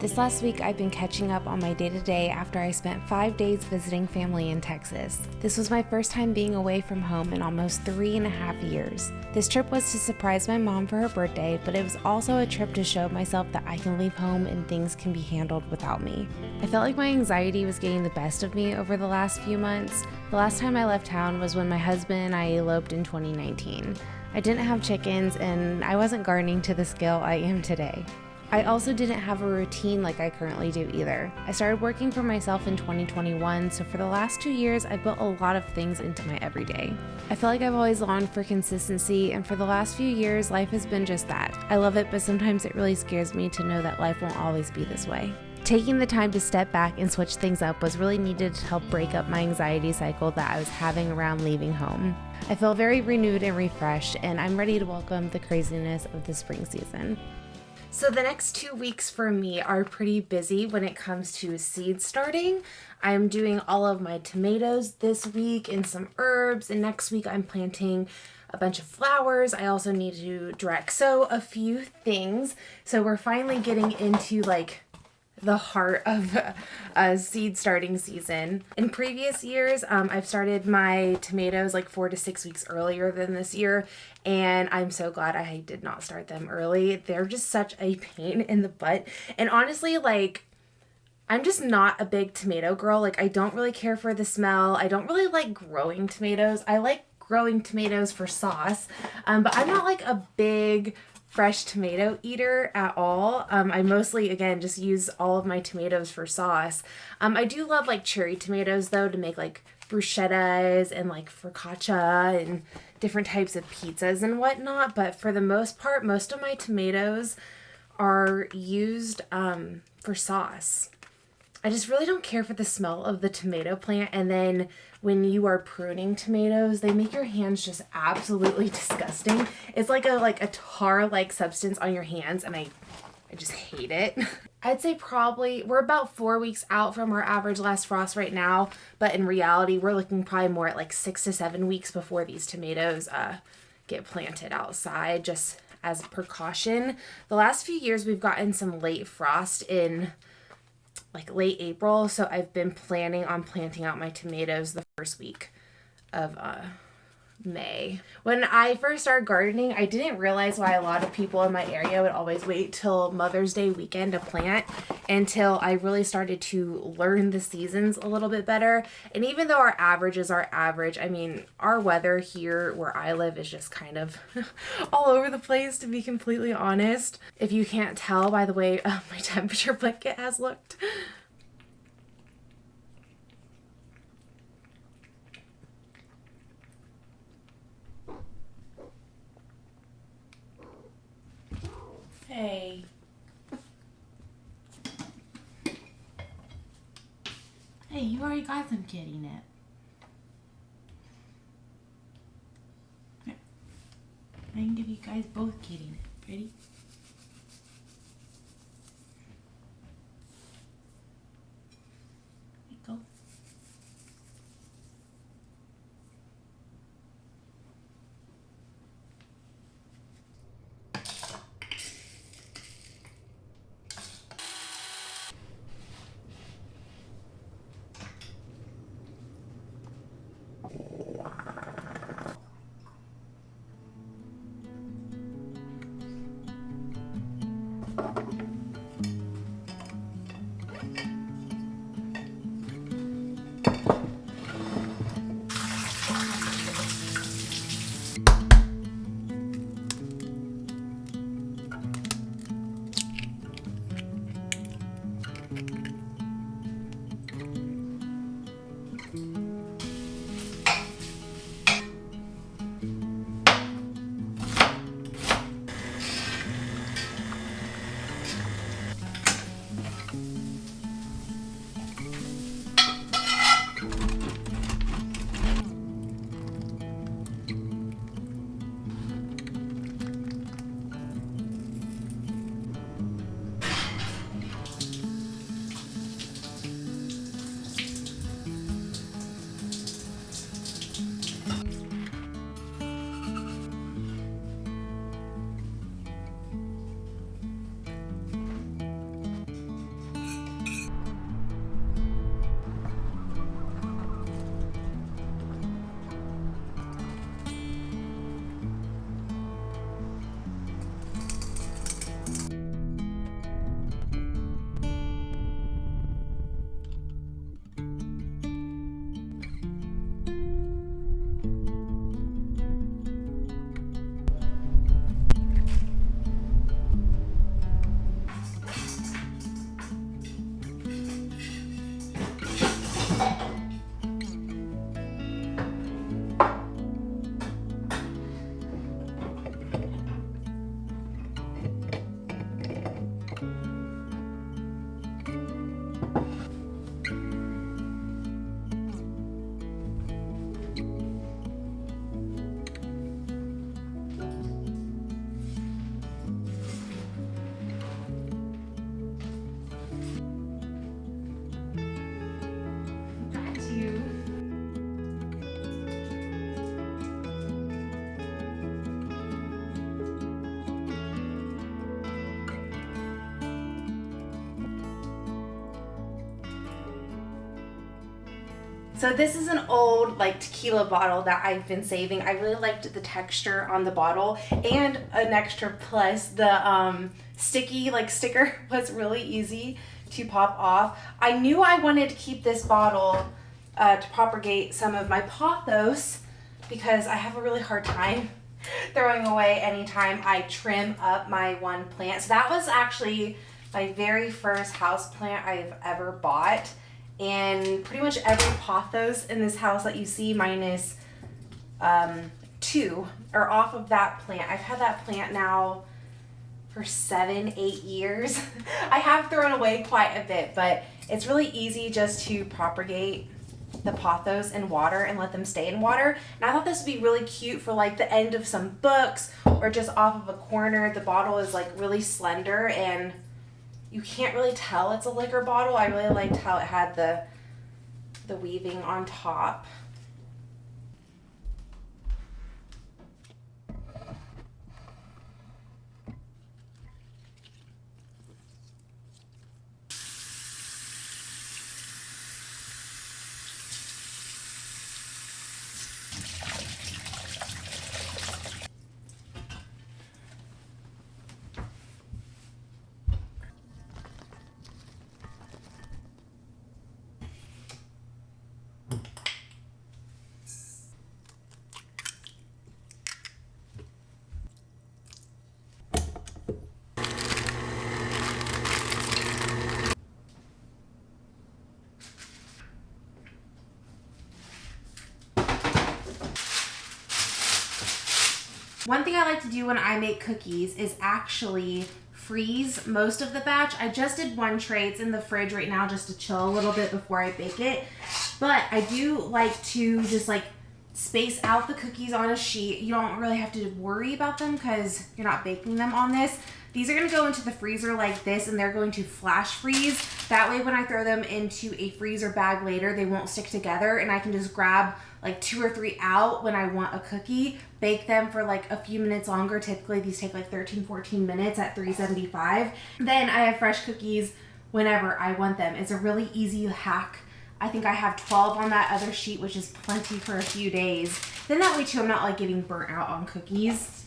This last week, I've been catching up on my day-to-day after I spent 5 days visiting family in Texas. This was my first time being away from home in almost 3.5 years. This trip was to surprise my mom for her birthday, but it was also a trip to show myself that I can leave home and things can be handled without me. I felt like my anxiety was getting the best of me over the last few months. The last time I left town was when my husband and I eloped in 2019. I didn't have chickens, and I wasn't gardening to the scale I am today. I also didn't have a routine like I currently do either. I started working for myself in 2021, so for the last 2 years, I've built a lot of things into my everyday. I feel like I've always longed for consistency, and for the last few years, life has been just that. I love it, but sometimes it really scares me to know that life won't always be this way. Taking the time to step back and switch things up was really needed to help break up my anxiety cycle that I was having around leaving home. I feel very renewed and refreshed, and I'm ready to welcome the craziness of the spring season. So the next 2 weeks for me are pretty busy when it comes to seed starting. I'm doing all of my tomatoes this week and some herbs, and next week I'm planting a bunch of flowers. I also need to direct sow a few things. So we're finally getting into the heart of a seed starting season. In previous years, I've started my tomatoes 4 to 6 weeks earlier than this year, and I'm so glad I did not start them early. They're just such a pain in the butt. And honestly, I'm just not a big tomato girl. I don't really care for the smell. I don't really like growing tomatoes. I like growing tomatoes for sauce, but I'm not a big fresh tomato eater at all. I mostly, again, just use all of my tomatoes for sauce. I do love cherry tomatoes though, to make bruschettas and focaccia and different types of pizzas and whatnot. But for the most part, most of my tomatoes are used for sauce. I just really don't care for the smell of the tomato plant. And then when you are pruning tomatoes, they make your hands just absolutely disgusting. It's like a tar-like substance on your hands, and I just hate it. I'd say probably we're about 4 weeks out from our average last frost right now, but in reality, we're looking probably more at 6 to 7 weeks before these tomatoes get planted outside, just as a precaution. The last few years, we've gotten some late frost in late April, so I've been planning on planting out my tomatoes the first week of May. When I first started gardening, I didn't realize why a lot of people in my area would always wait till Mother's Day weekend to plant, until I really started to learn the seasons a little bit better. And even though our averages are average, I mean, our weather here where I live is just kind of all over the place, to be completely honest. If you can't tell by the way my temperature blanket has looked. Hey. Hey, you already got some kitty nip. Here. I can give you guys both kitty nip. Ready? There you go. So this is an old like tequila bottle that I've been saving. I really liked the texture on the bottle, and an extra plus, the sticky like sticker was really easy to pop off. I knew I wanted to keep this bottle to propagate some of my pothos because I have a really hard time throwing away anytime I trim up my one plant. So that was actually my very first house plant I've ever bought. And pretty much every pothos in this house that you see, minus 2, are off of that plant. I've had that plant now for 7-8 years. I have thrown away quite a bit, but it's really easy just to propagate the pothos in water and let them stay in water. And I thought this would be really cute for like the end of some books or just off of a corner. The bottle is like really slender and you can't really tell it's a liquor bottle. I really liked how it had the weaving on top. One thing I like to do when I make cookies is actually freeze most of the batch. I just did one tray. It's in the fridge right now just to chill a little bit before I bake it. But I do like to just like space out the cookies on a sheet. You don't really have to worry about them because you're not baking them on this. These are going to go into the freezer like this, and they're going to flash freeze. That way when I throw them into a freezer bag later, they won't stick together, and I can just grab like 2 or 3 out when I want a cookie, bake them for like a few minutes longer. Typically these take like 13-14 minutes at 375. Then I have fresh cookies whenever I want them. It's a really easy hack. I think I have 12 on that other sheet, which is plenty for a few days. Then that way too, I'm not like getting burnt out on cookies.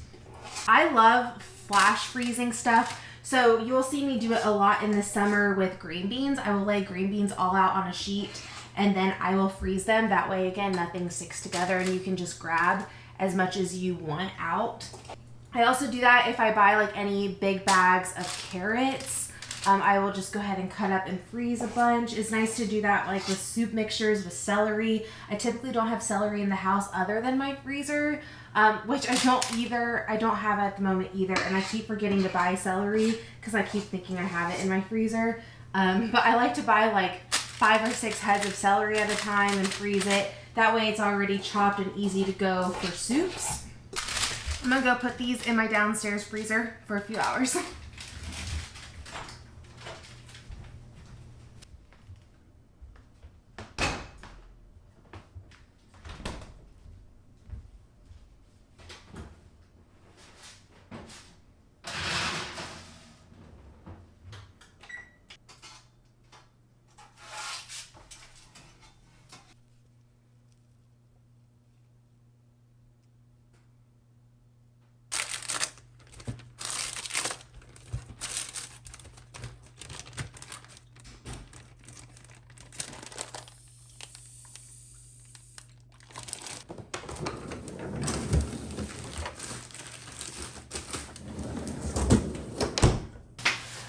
I love flash freezing stuff. So you will see me do it a lot in the summer with green beans. I will lay green beans all out on a sheet and then I will freeze them. That way, again, nothing sticks together and you can just grab as much as you want out. I also do that if I buy like any big bags of carrots. I will just go ahead and cut up and freeze a bunch. It's nice to do that like with soup mixtures, with celery. I typically don't have celery in the house other than my freezer, which I don't have at the moment either. And I keep forgetting to buy celery because I keep thinking I have it in my freezer. But I like to buy like 5 or 6 heads of celery at a time and freeze it. That way it's already chopped and easy to go for soups. I'm gonna go put these in my downstairs freezer for a few hours.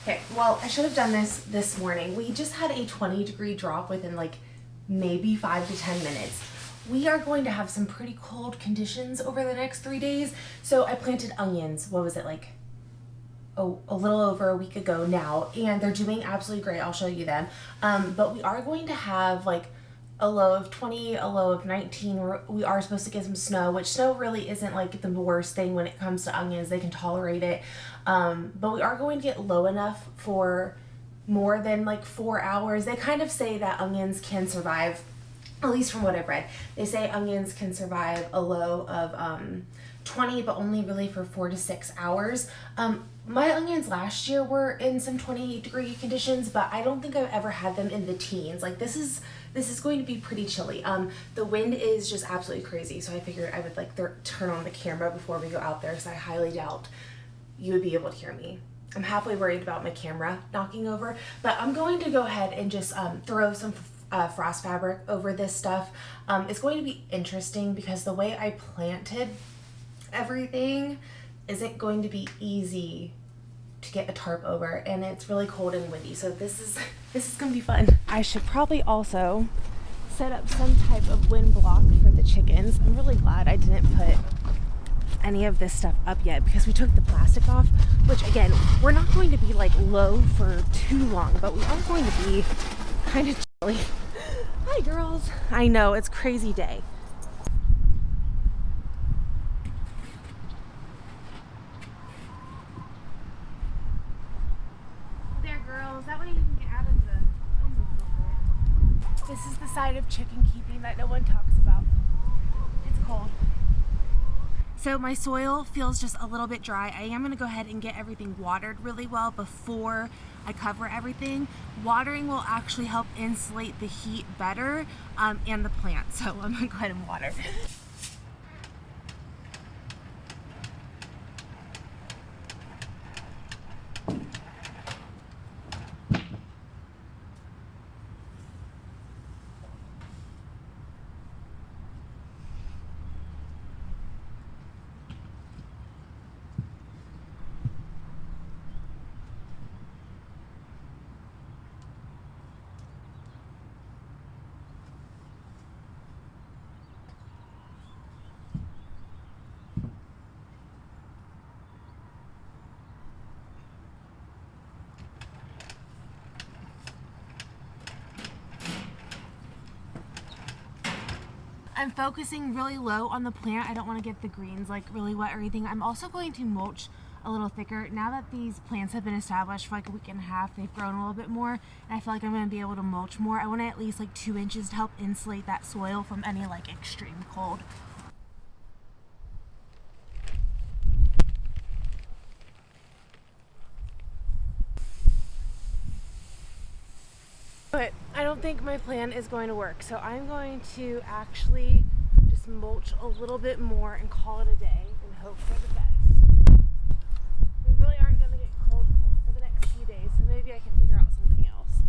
Okay, well, I should have done this morning. We just had a 20-degree drop within like maybe 5 to 10 minutes. We are going to have some pretty cold conditions over the next 3 days. So I planted onions, what was it, like a little over a week ago now, and they're doing absolutely great. I'll show you them. But we are going to have like a low of 20, a low of 19. We are supposed to get some snow, which snow really isn't like the worst thing when it comes to onions. They can tolerate it. But we are going to get low enough for more than like 4 hours. They kind of say that onions can survive, at least from what I've read, they say onions can survive a low of 20, but only really for 4 to 6 hours. My onions last year were in some 20-degree conditions, but I don't think I've ever had them in the teens. Like this is going to be pretty chilly. The wind is just absolutely crazy, so I figured I would like turn on the camera before we go out there, because I highly doubt you would be able to hear me. I'm halfway worried about my camera knocking over, but I'm going to go ahead and just throw some frost fabric over this stuff. It's going to be interesting because the way I planted everything isn't going to be easy to get a tarp over, and it's really cold and windy, so this is gonna be fun. I should probably also set up some type of wind block for the chickens. I'm really glad I didn't put any of this stuff up yet because we took the plastic off, which again, we're not going to be like low for too long, but we are going to be kind of chilly. Hi girls. I know, it's crazy day. That way you can get out of the wind a little bit. This is the side of chicken keeping that no one talks about. It's cold. So my soil feels just a little bit dry. I am going to go ahead and get everything watered really well before I cover everything. Watering will actually help insulate the heat better and the plant. So I'm going to go ahead and water. I'm focusing really low on the plant. I don't want to get the greens like really wet or anything. I'm also going to mulch a little thicker. Now that these plants have been established for like a week and a half, they've grown a little bit more, and I feel like I'm going to be able to mulch more. I want to at least like 2 inches to help insulate that soil from any like extreme cold. But I don't think my plan is going to work, so I'm going to actually just mulch a little bit more and call it a day and hope for the best. We really aren't going to get cold for the next few days, so maybe I can figure out something else.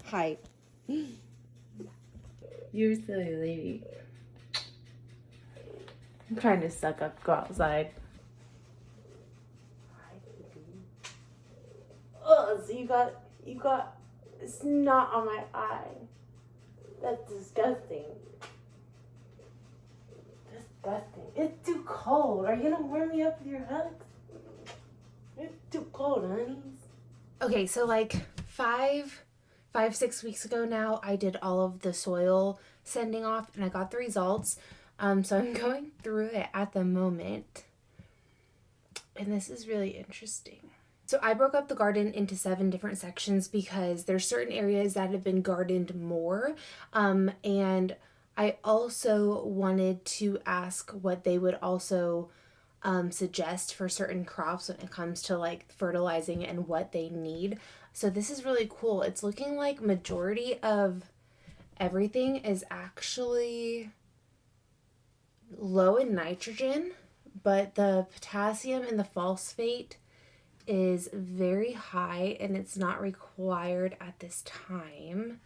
Hi. You're a silly lady. I'm trying to suck up, go outside. Oh, so you got snot on my eye. That's disgusting. Disgusting. It's too cold. Are you gonna warm me up with your hugs? It's too cold, honeys. Okay, so like 6 weeks ago now, I did all of the soil sending off and I got the results. So I'm going through it at the moment. And this is really interesting. So I broke up the garden into 7 different sections because there's certain areas that have been gardened more. And I also wanted to ask what they would also suggest for certain crops when it comes to like fertilizing and what they need. So this is really cool. It's looking like majority of everything is actually low in nitrogen, but the potassium and the phosphate is very high and it's not required at this time.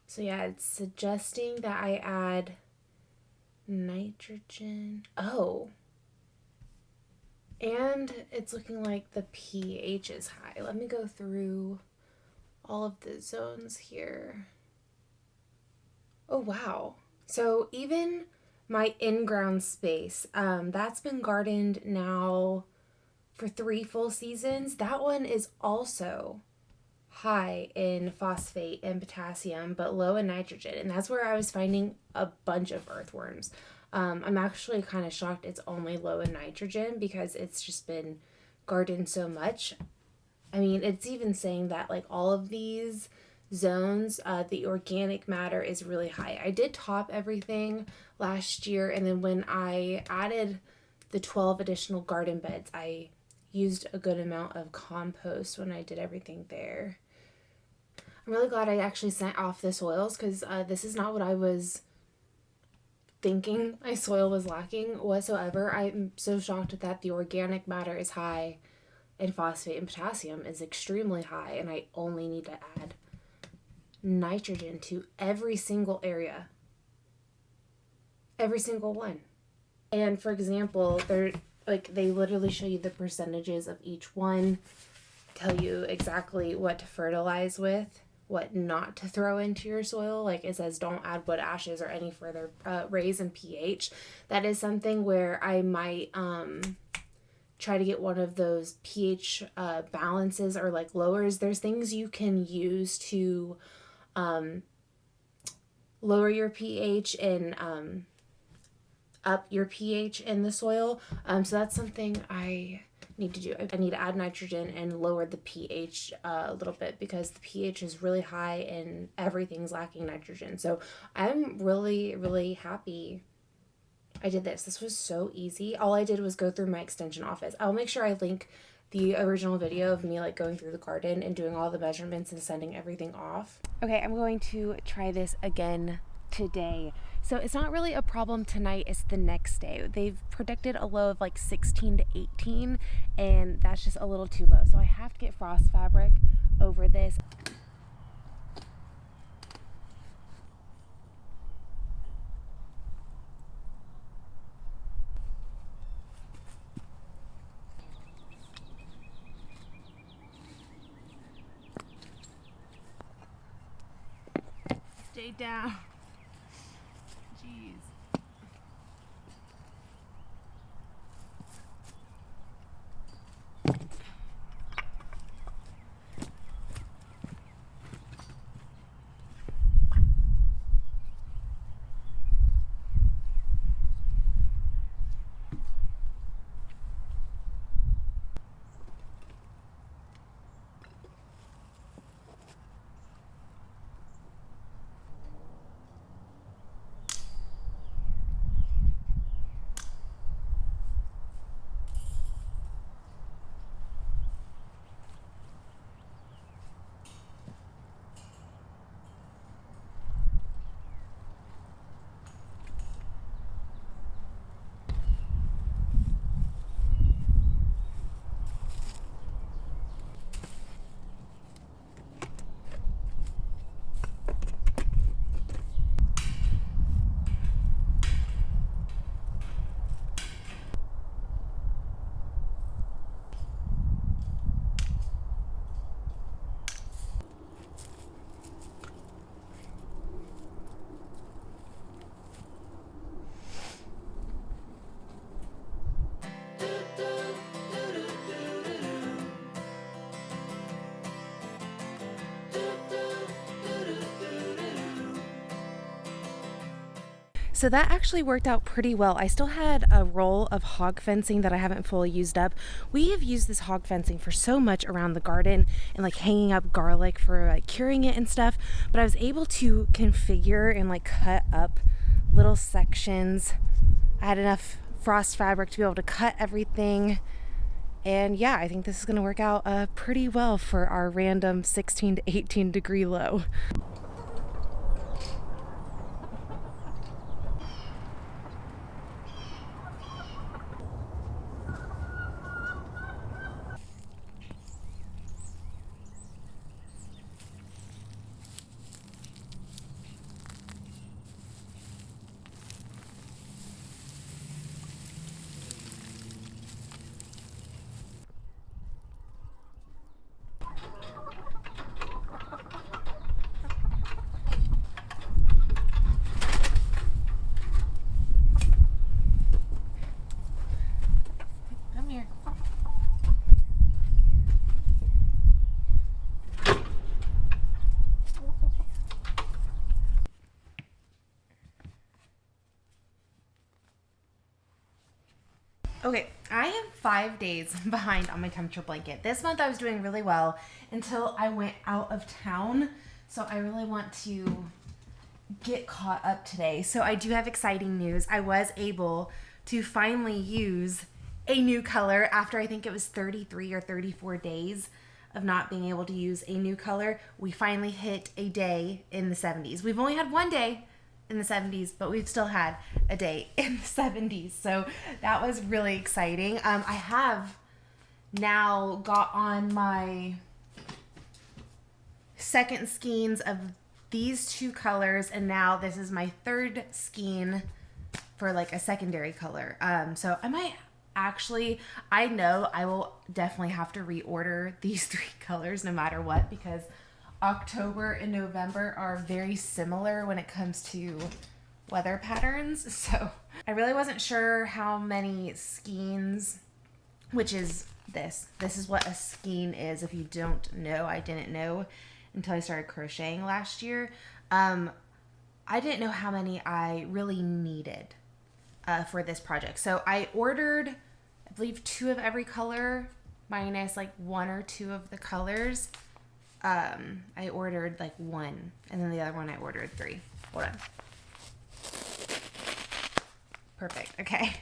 So yeah, it's suggesting that I add nitrogen. Oh. And it's looking like the pH is high. Let me go through all of the zones here. Oh, wow. So even my in-ground space, that's been gardened now for 3 full seasons. That one is also high in phosphate and potassium, but low in nitrogen. And that's where I was finding a bunch of earthworms. I'm actually kind of shocked it's only low in nitrogen because it's just been garden so much. I mean, it's even saying that like all of these zones, the organic matter is really high. I did top everything last year, and then when I added the 12 additional garden beds, I used a good amount of compost when I did everything there. I'm really glad I actually sent off the soils, because this is not what I was thinking my soil was lacking whatsoever. I'm so shocked that the organic matter is high and phosphate and potassium is extremely high, and I only need to add nitrogen to every single area. Every single one. And for example, they literally show you the percentages of each one, tell you exactly what to fertilize with, what not to throw into your soil. Like it says, don't add wood ashes or any further raise in pH. That is something where I might try to get one of those pH balances or like lowers. There's things you can use to lower your pH and up your pH in the soil. So that's something I need to do. I need to add nitrogen and lower the pH a little bit, because the pH is really high and everything's lacking nitrogen. So I'm really, really happy I did this. This was so easy. All I did was go through my extension office. I'll make sure I link the original video of me like going through the garden and doing all the measurements and sending everything off. Okay, I'm going to try this again today. So it's not really a problem tonight, it's the next day. They've predicted a low of like 16 to 18, and that's just a little too low. So I have to get frost fabric over this. Stay down. Jeez. So that actually worked out pretty well. I still had a roll of hog fencing that I haven't fully used up. We have used this hog fencing for so much around the garden and like hanging up garlic for like curing it and stuff, but I was able to configure and like cut up little sections. I had enough frost fabric to be able to cut everything. And yeah, I think this is gonna work out pretty well for our random 16 to 18 degree low. Okay, I am 5 days behind on my temperature blanket. This month I was doing really well until I went out of town. So I really want to get caught up today. So I do have exciting news. I was able to finally use a new color after I think it was 33 or 34 days of not being able to use a new color. We finally hit a day in the 70s. We've only had one day in the 70s, but we've still had a day in the 70s. So that was really exciting. I have now got on my second skeins of these two colors, and now this is my third skein for like a secondary color. So I might actually, I know I will definitely have to reorder these three colors no matter what, because October and November are very similar when it comes to weather patterns. So I really wasn't sure how many skeins, which is this. This is what a skein is. If you don't know, I didn't know until I started crocheting last year. I didn't know how many I really needed for this project. So I ordered, I believe, 2 of every color minus like 1 or 2 of the colors. I ordered like 1, and then the other one I ordered 3. Hold on. Perfect. Okay.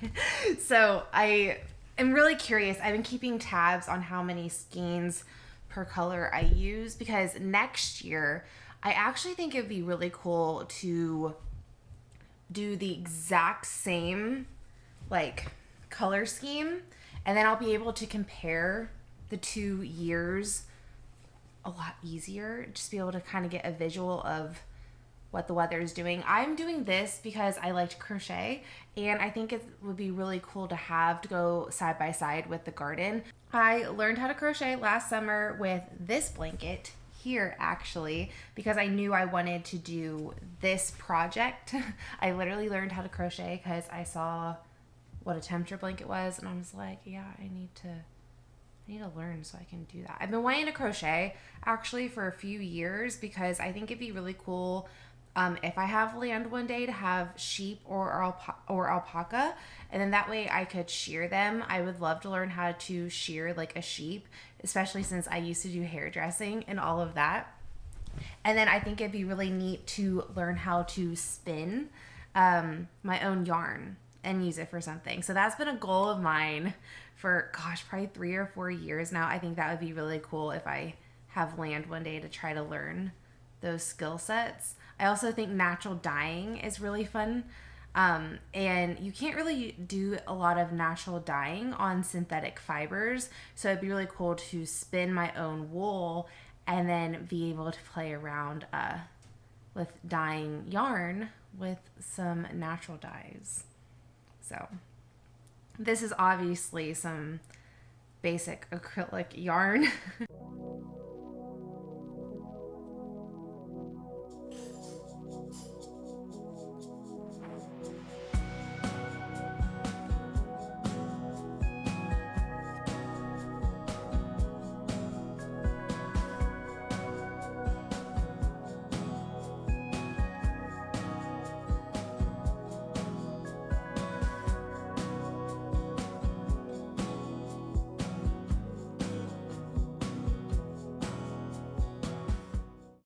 So I am really curious. I've been keeping tabs on how many skeins per color I use, because next year I actually think it'd be really cool to do the exact same like color scheme, and then I'll be able to compare the 2 years a lot easier, just be able to kind of get a visual of what the weather is doing. I'm doing this because I like to crochet, and I think it would be really cool to have to go side by side with the garden. I learned how to crochet last summer with this blanket here, actually, because I knew I wanted to do this project. I literally learned how to crochet because I saw what a temperature blanket was, and I was like, yeah, I need to learn so I can do that. I've been wanting to crochet actually for a few years, because I think it'd be really cool if I have land one day to have sheep or alpaca, and then that way I could shear them. I would love to learn how to shear like a sheep, especially since I used to do hairdressing and all of that. And then I think it'd be really neat to learn how to spin my own yarn and use it for something. So that's been a goal of mine for, gosh, probably 3 or 4 years now. I think that would be really cool if I have land one day to try to learn those skill sets. I also think natural dyeing is really fun. And you can't really do a lot of natural dyeing on synthetic fibers. So it'd be really cool to spin my own wool and then be able to play around with dyeing yarn with some natural dyes. So this is obviously some basic acrylic yarn.